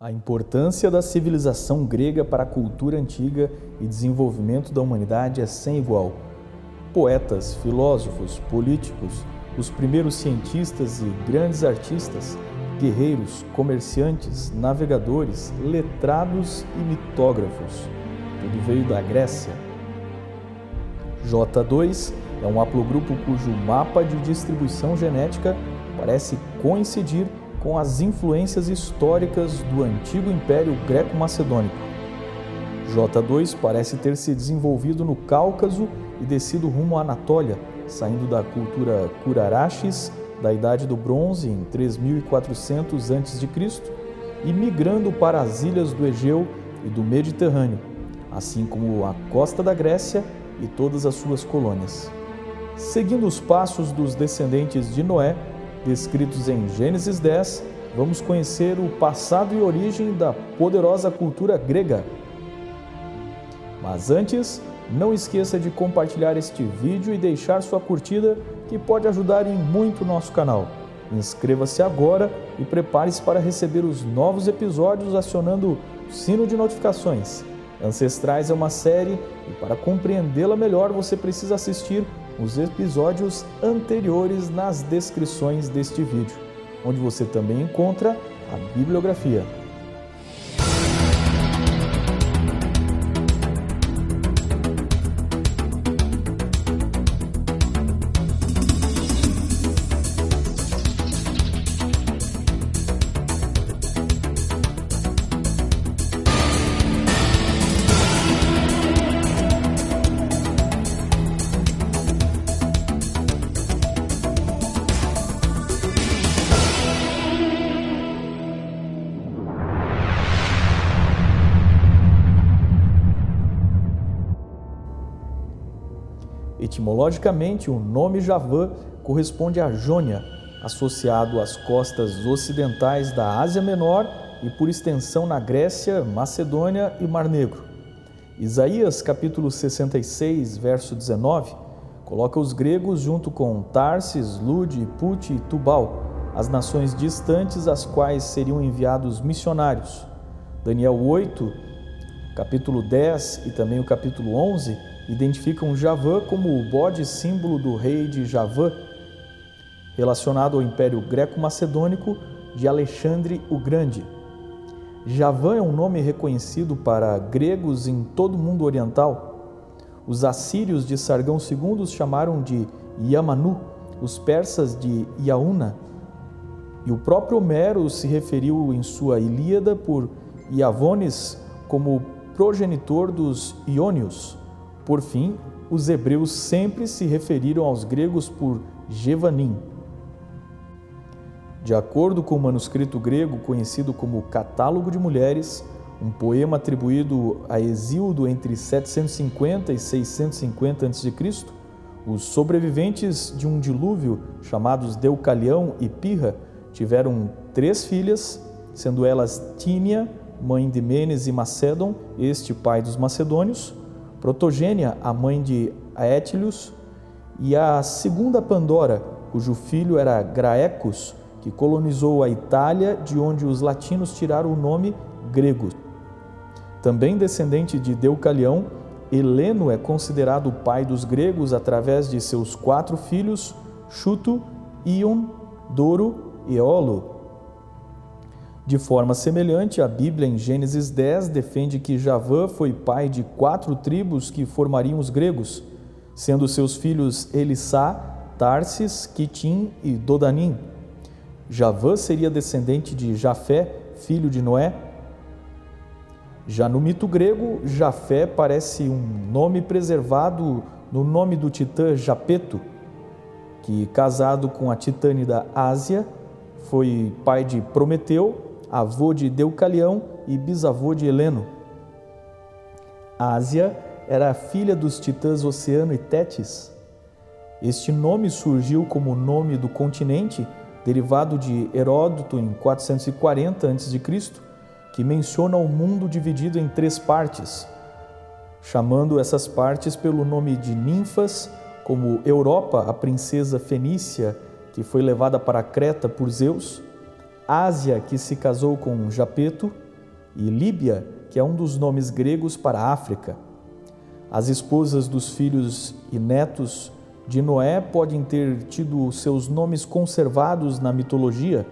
A importância da civilização grega para a cultura antiga e desenvolvimento da humanidade é sem igual. Poetas, filósofos, políticos, os primeiros cientistas e grandes artistas, guerreiros, comerciantes, navegadores, letrados e mitógrafos. Tudo veio da Grécia. J2 é um haplogrupo cujo mapa de distribuição genética parece coincidir com as influências históricas do antigo Império Greco-Macedônico. J2 parece ter se desenvolvido no Cáucaso e descido rumo à Anatólia, saindo da cultura Kura-Araxes da Idade do Bronze em 3400 a.C. e migrando para as ilhas do Egeu e do Mediterrâneo, assim como a costa da Grécia e todas as suas colônias. Seguindo os passos dos descendentes de Noé, descritos em Gênesis 10, vamos conhecer o passado e origem da poderosa cultura grega. Mas antes, não esqueça de compartilhar este vídeo e deixar sua curtida, que pode ajudar em muito o nosso canal. Inscreva-se agora e prepare-se para receber os novos episódios acionando o sino de notificações. Ancestrais é uma série e para compreendê-la melhor você precisa assistir os episódios anteriores nas descrições deste vídeo, onde você também encontra a bibliografia. Etimologicamente, o nome Javã corresponde à Jônia, associado às costas ocidentais da Ásia Menor e, por extensão, na Grécia, Macedônia e Mar Negro. Isaías, capítulo 66, verso 19, coloca os gregos junto com Tarsis, Lude, Puti e Tubal, as nações distantes às quais seriam enviados missionários. Daniel 8, capítulo 10 e também o capítulo 11, identificam Javã como o bode símbolo do rei de Javã, relacionado ao Império Greco-Macedônico de Alexandre o Grande. Javã é um nome reconhecido para gregos em todo o mundo oriental. Os assírios de Sargão II os chamaram de Yamanu, os persas de Iaúna, e o próprio Homero se referiu em sua Ilíada por Iavones como progenitor dos Iônios. Por fim, os hebreus sempre se referiram aos gregos por Jevanim. De acordo com o manuscrito grego conhecido como Catálogo de Mulheres, um poema atribuído a Hesíodo entre 750 e 650 a.C., os sobreviventes de um dilúvio, chamados Deucalião e Pirra, tiveram 3 filhas, sendo elas Tínia, mãe de Mênes e Macedon, este pai dos macedônios, Protogênia, a mãe de Aétilios, e a segunda Pandora, cujo filho era Graecus, que colonizou a Itália, de onde os latinos tiraram o nome grego. Também descendente de Deucalião, Heleno é considerado o pai dos gregos através de seus 4 filhos, Chuto, Ion, Doro e Eolo. De forma semelhante, a Bíblia em Gênesis 10 defende que Javã foi pai de 4 tribos que formariam os gregos, sendo seus filhos Elissá, Tarsis, Quitim e Dodanim. Javã seria descendente de Jafé, filho de Noé. Já no mito grego, Jafé parece um nome preservado no nome do titã Japeto, que, casado com a titânida Ásia, foi pai de Prometeu, avô de Deucalião e bisavô de Heleno. Ásia era filha dos titãs Oceano e Tétis. Este nome surgiu como nome do continente, derivado de Heródoto em 440 a.C., que menciona o mundo dividido em 3 partes, chamando essas partes pelo nome de ninfas, como Europa, a princesa fenícia, que foi levada para Creta por Zeus, Ásia, que se casou com Japeto, e Líbia, que é um dos nomes gregos para a África. As esposas dos filhos e netos de Noé podem ter tido seus nomes conservados na mitologia.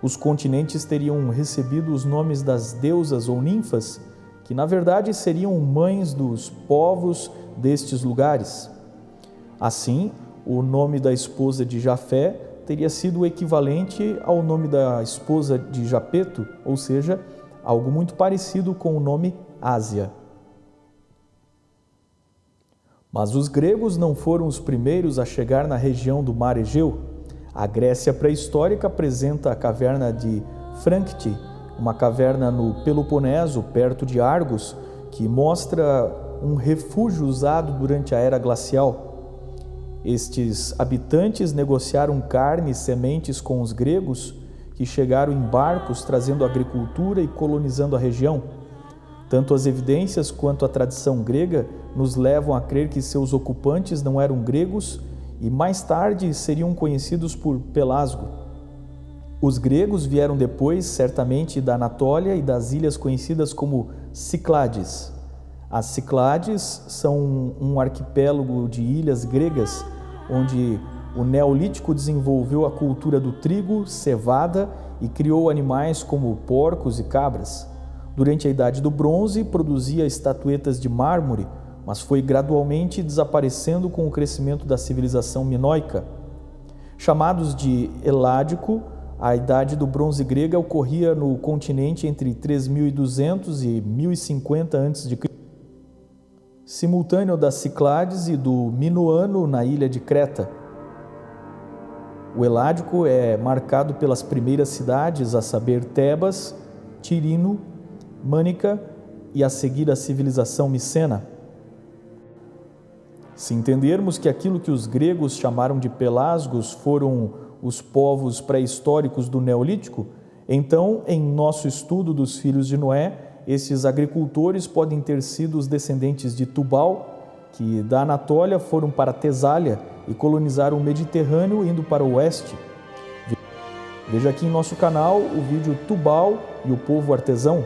Os continentes teriam recebido os nomes das deusas ou ninfas, que na verdade seriam mães dos povos destes lugares. Assim, o nome da esposa de Jafé teria sido o equivalente ao nome da esposa de Japeto, ou seja, algo muito parecido com o nome Ásia. Mas os gregos não foram os primeiros a chegar na região do Mar Egeu. A Grécia pré-histórica apresenta a caverna de Francte, uma caverna no Peloponeso, perto de Argos, que mostra um refúgio usado durante a era glacial. Estes habitantes negociaram carne e sementes com os gregos, que chegaram em barcos trazendo agricultura e colonizando a região. Tanto as evidências quanto a tradição grega nos levam a crer que seus ocupantes não eram gregos e mais tarde seriam conhecidos por Pelasgo. Os gregos vieram depois, certamente, da Anatólia e das ilhas conhecidas como Ciclades. As Ciclades são um arquipélago de ilhas gregas onde o Neolítico desenvolveu a cultura do trigo, cevada e criou animais como porcos e cabras. Durante a Idade do Bronze, produzia estatuetas de mármore, mas foi gradualmente desaparecendo com o crescimento da civilização minoica. Chamados de Heládico, a Idade do Bronze grega ocorria no continente entre 3200 e 1050 a.C., simultâneo das Ciclades e do Minoano na ilha de Creta. O Heládico é marcado pelas primeiras cidades, a saber Tebas, Tirino, Mânica e a seguir a civilização micena. Se entendermos que aquilo que os gregos chamaram de pelasgos foram os povos pré-históricos do Neolítico, então, em nosso estudo dos filhos de Noé, esses agricultores podem ter sido os descendentes de Tubal, que da Anatólia foram para Tesália e colonizaram o Mediterrâneo indo para o oeste. Veja aqui em nosso canal o vídeo Tubal e o povo artesão.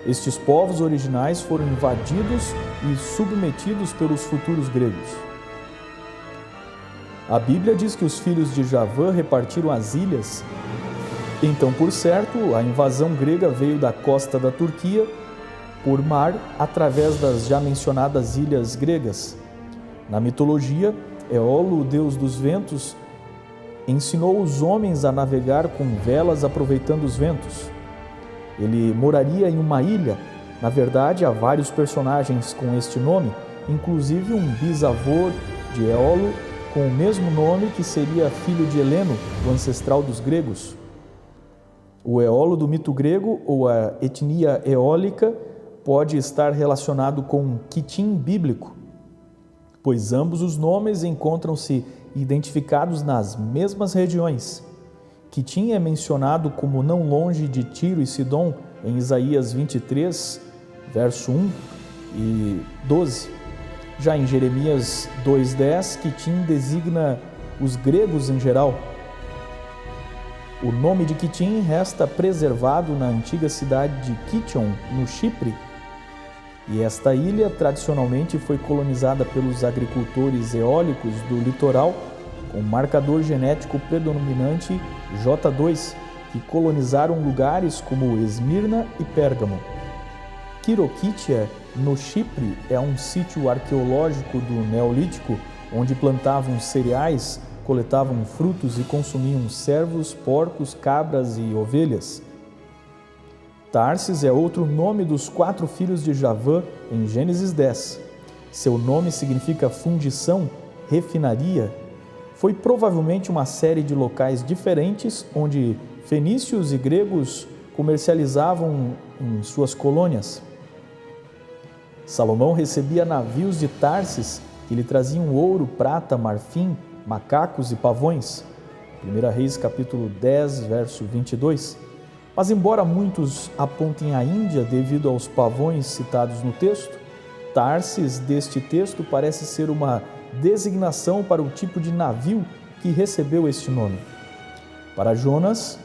Estes povos originais foram invadidos e submetidos pelos futuros gregos. A Bíblia diz que os filhos de Javã repartiram as ilhas. Então, por certo, a invasão grega veio da costa da Turquia, por mar, através das já mencionadas ilhas gregas. Na mitologia, Eolo, o deus dos ventos, ensinou os homens a navegar com velas aproveitando os ventos. Ele moraria em uma ilha. Na verdade, há vários personagens com este nome, inclusive um bisavô de Eolo com o mesmo nome, que seria filho de Heleno, o ancestral dos gregos. O Eolo do mito grego, ou a etnia eólica, pode estar relacionado com Quitim bíblico, pois ambos os nomes encontram-se identificados nas mesmas regiões. Quitim é mencionado como não longe de Tiro e Sidom em Isaías 23, verso 1 e 12. Já em Jeremias 2,10, Quitim designa os gregos em geral. O nome de Quitim resta preservado na antiga cidade de Kition, no Chipre, e esta ilha tradicionalmente foi colonizada pelos agricultores eólicos do litoral, com marcador genético predominante J2, que colonizaram lugares como Esmirna e Pérgamo. Quiroquitia, no Chipre, é um sítio arqueológico do Neolítico, onde plantavam cereais, coletavam frutos e consumiam cervos, porcos, cabras e ovelhas. Tarsis é outro nome dos 4 filhos de Javã em Gênesis 10. Seu nome significa fundição, refinaria. Foi provavelmente uma série de locais diferentes onde fenícios e gregos comercializavam em suas colônias. Salomão recebia navios de Tarsis que lhe traziam ouro, prata, marfim, macacos e pavões. 1 Reis capítulo 10, verso 22. Mas embora muitos apontem a Índia devido aos pavões citados no texto, Tarsis deste texto parece ser uma designação para o tipo de navio que recebeu este nome. Para Jonas,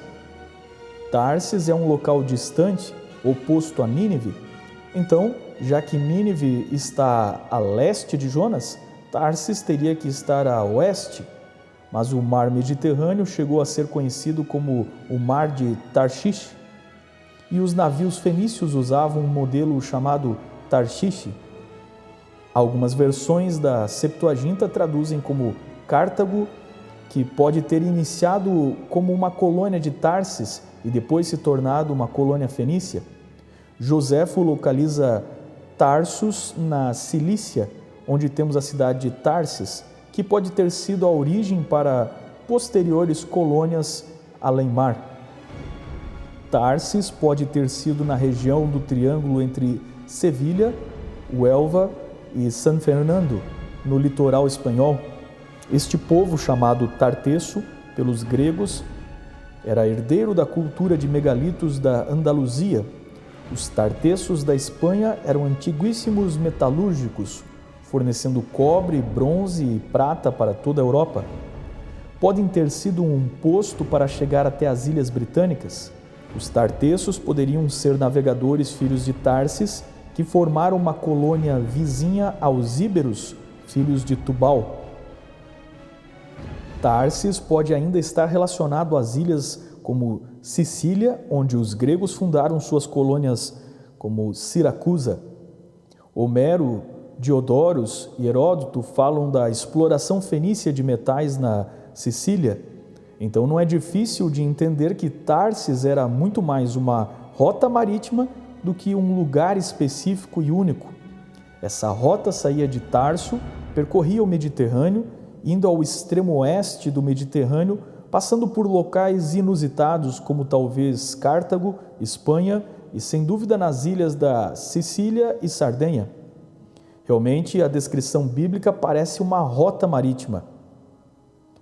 Tarsis é um local distante oposto a Nínive, então, já que Nínive está a leste de Jonas, Tarsis teria que estar a oeste, mas o mar Mediterrâneo chegou a ser conhecido como o Mar de Tarshish, e os navios fenícios usavam um modelo chamado Tarshish. Algumas versões da Septuaginta traduzem como Cartago, que pode ter iniciado como uma colônia de Tarsis e depois se tornado uma colônia fenícia. Joséfo localiza Tarsus na Cilícia, onde temos a cidade de Tarsis, que pode ter sido a origem para posteriores colônias além-mar. Tarsis pode ter sido na região do triângulo entre Sevilha, Huelva e San Fernando, no litoral espanhol. Este povo, chamado Tartesso pelos gregos, era herdeiro da cultura de megalitos da Andaluzia. Os tartessos da Espanha eram antiguíssimos metalúrgicos, fornecendo cobre, bronze e prata para toda a Europa. Podem ter sido um posto para chegar até as ilhas britânicas. Os tartessos poderiam ser navegadores filhos de Tarsis, que formaram uma colônia vizinha aos íberos, filhos de Tubal. Tarsis pode ainda estar relacionado às ilhas como Sicília, onde os gregos fundaram suas colônias como Siracusa. Homero, Diodorus e Heródoto falam da exploração fenícia de metais na Sicília. Então não é difícil de entender que Tarsis era muito mais uma rota marítima do que um lugar específico e único. Essa rota saía de Tarso, percorria o Mediterrâneo, indo ao extremo oeste do Mediterrâneo, passando por locais inusitados como talvez Cartago, Espanha e sem dúvida nas ilhas da Sicília e Sardenha. Realmente a descrição bíblica parece uma rota marítima.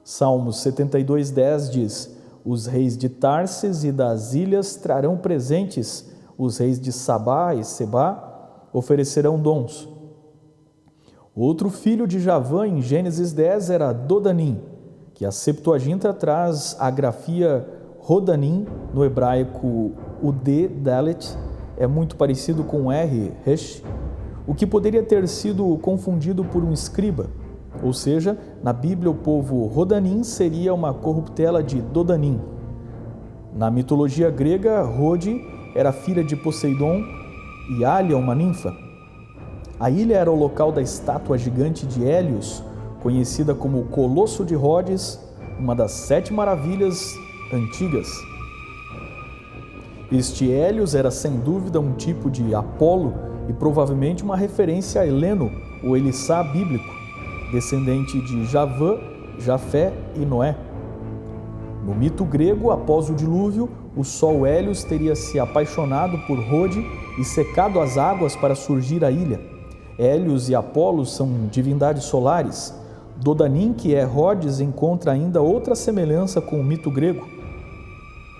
Salmos 72:10 diz: os reis de Tarsis e das ilhas trarão presentes, os reis de Sabá e Sebá oferecerão dons. Outro filho de Javã, em Gênesis 10, era Dodanim, que a Septuaginta traz a grafia Rodanim, no hebraico o D, Dalet, é muito parecido com R, Resh, o que poderia ter sido confundido por um escriba. Ou seja, na Bíblia o povo Rodanim seria uma corruptela de Dodanim. Na mitologia grega, Rode era filha de Poseidon e Ália, uma ninfa. A ilha era o local da estátua gigante de Hélios, conhecida como o Colosso de Rhodes, uma das 7 maravilhas antigas. Este Hélios era sem dúvida um tipo de Apolo e provavelmente uma referência a Heleno, o Elissá bíblico, descendente de Javã, Jafé e Noé. No mito grego, após o dilúvio, o sol Hélios teria se apaixonado por Rode e secado as águas para surgir a ilha. Hélios e Apolo são divindades solares. Dodanim, que é Rhodes, encontra ainda outra semelhança com o mito grego,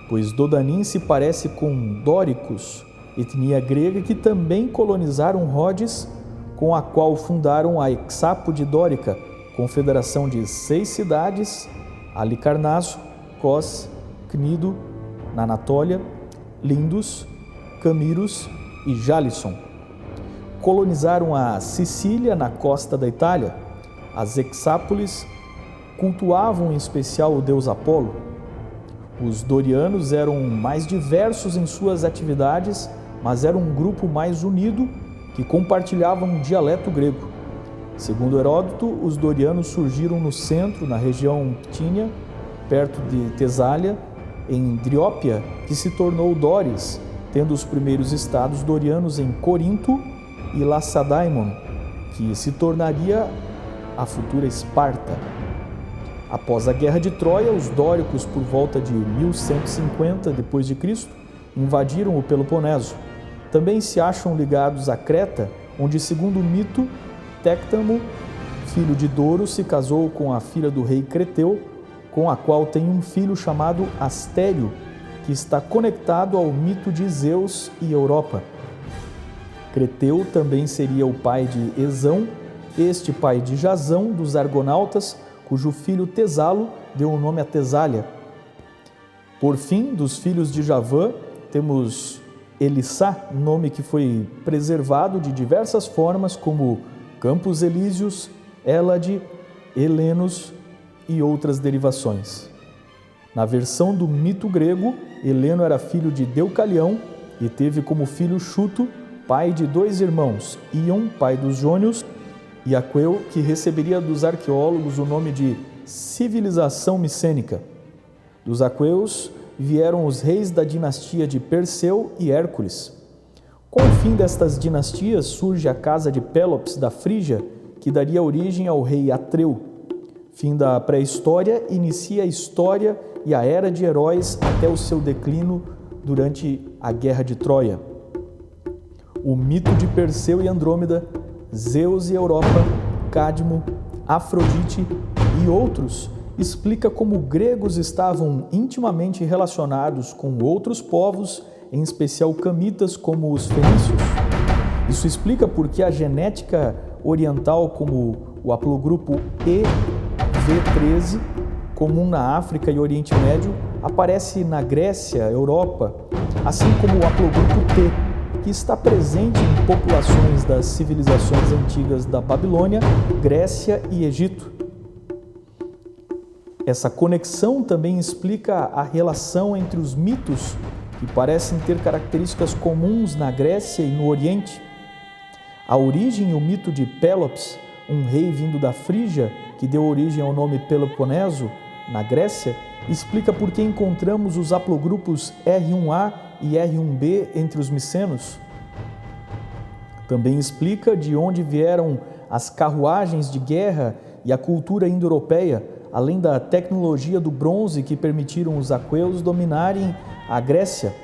pois Dodanim se parece com dóricos, etnia grega que também colonizaram Rhodes, com a qual fundaram a Exápode Dórica, confederação de 6 cidades: Halicarnasso, Cos, Cnido, na Anatólia, Lindus, Camiros e Jalisson. Colonizaram a Sicília, na costa da Itália. As Hexápolis cultuavam em especial o deus Apolo. Os dorianos eram mais diversos em suas atividades, mas eram um grupo mais unido que compartilhava um dialeto grego. Segundo Heródoto, os dorianos surgiram no centro, na região Ptínia, perto de Tesália, em Driópia, que se tornou Dóris, tendo os primeiros estados dorianos em Corinto e Lacedaemon, que se tornaria a futura Esparta. Após a Guerra de Troia, os dóricos, por volta de 1150 d.C., invadiram o Peloponeso. Também se acham ligados a Creta, onde, segundo o mito, Tectamo, filho de Doro, se casou com a filha do rei Creteu, com a qual tem um filho chamado Astério, que está conectado ao mito de Zeus e Europa. Creteu também seria o pai de Esão, este pai de Jasão, dos argonautas, cujo filho Tesalo deu o nome a Tesália. Por fim, dos filhos de Javã, temos Elissá, nome que foi preservado de diversas formas, como Campos Elíseos, Hélade, Helenos e outras derivações. Na versão do mito grego, Heleno era filho de Deucalião e teve como filho Chuto, pai de 2 irmãos, Íon, pai dos Jônios, e Aqueu, que receberia dos arqueólogos o nome de civilização micênica. Dos aqueus vieram os reis da dinastia de Perseu e Hércules. Com o fim destas dinastias surge a casa de Pélops da Frígia, que daria origem ao rei Atreu. Fim da pré-história, inicia a história e a era de heróis até o seu declínio durante a Guerra de Troia. O mito de Perseu e Andrômeda, Zeus e Europa, Cádmo, Afrodite e outros explica como gregos estavam intimamente relacionados com outros povos, em especial camitas como os fenícios. Isso explica porque a genética oriental, como o haplogrupo EV13, comum na África e Oriente Médio, aparece na Grécia, Europa, assim como o haplogrupo T, que está presente em populações das civilizações antigas da Babilônia, Grécia e Egito. Essa conexão também explica a relação entre os mitos, que parecem ter características comuns na Grécia e no Oriente. A origem e o mito de Pélops, um rei vindo da Frígia, que deu origem ao nome Peloponeso, na Grécia, explica por que encontramos os haplogrupos R1A e R1b entre os micenos. Também explica de onde vieram as carruagens de guerra e a cultura indo-europeia, além da tecnologia do bronze que permitiram os aqueus dominarem a Grécia.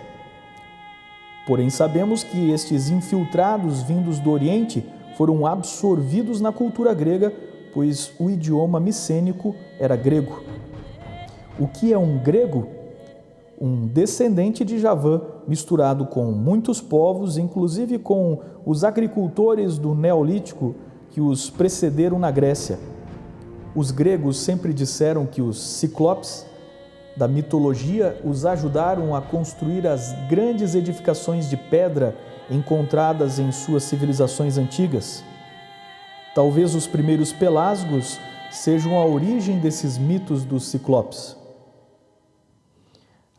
Porém, sabemos que estes infiltrados vindos do Oriente foram absorvidos na cultura grega, pois o idioma micênico era grego. O que é um grego? Um descendente de Javã, misturado com muitos povos, inclusive com os agricultores do Neolítico que os precederam na Grécia. Os gregos sempre disseram que os ciclopes da mitologia os ajudaram a construir as grandes edificações de pedra encontradas em suas civilizações antigas. Talvez os primeiros pelasgos sejam a origem desses mitos dos ciclopes.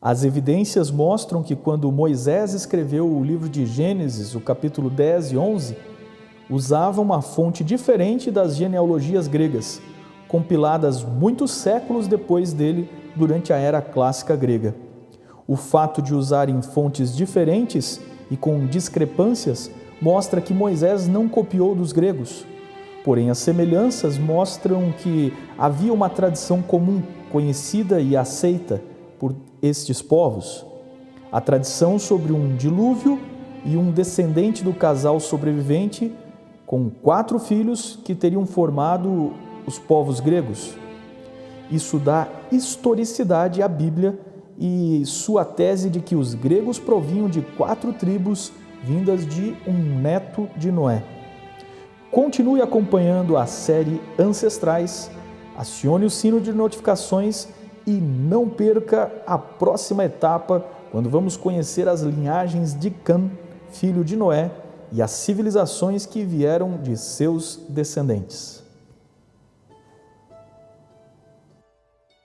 As evidências mostram que quando Moisés escreveu o livro de Gênesis, o capítulo 10 e 11, usava uma fonte diferente das genealogias gregas, compiladas muitos séculos depois dele, durante a era clássica grega. O fato de usarem fontes diferentes e com discrepâncias mostra que Moisés não copiou dos gregos. Porém, as semelhanças mostram que havia uma tradição comum, conhecida e aceita por estes povos. A tradição sobre um dilúvio e um descendente do casal sobrevivente com 4 filhos que teriam formado os povos gregos. Isso dá historicidade à Bíblia e sua tese de que os gregos provinham de 4 tribos vindas de um neto de Noé. Continue acompanhando a série Ancestrais, acione o sino de notificações e não perca a próxima etapa, quando vamos conhecer as linhagens de Cã, filho de Noé, e as civilizações que vieram de seus descendentes.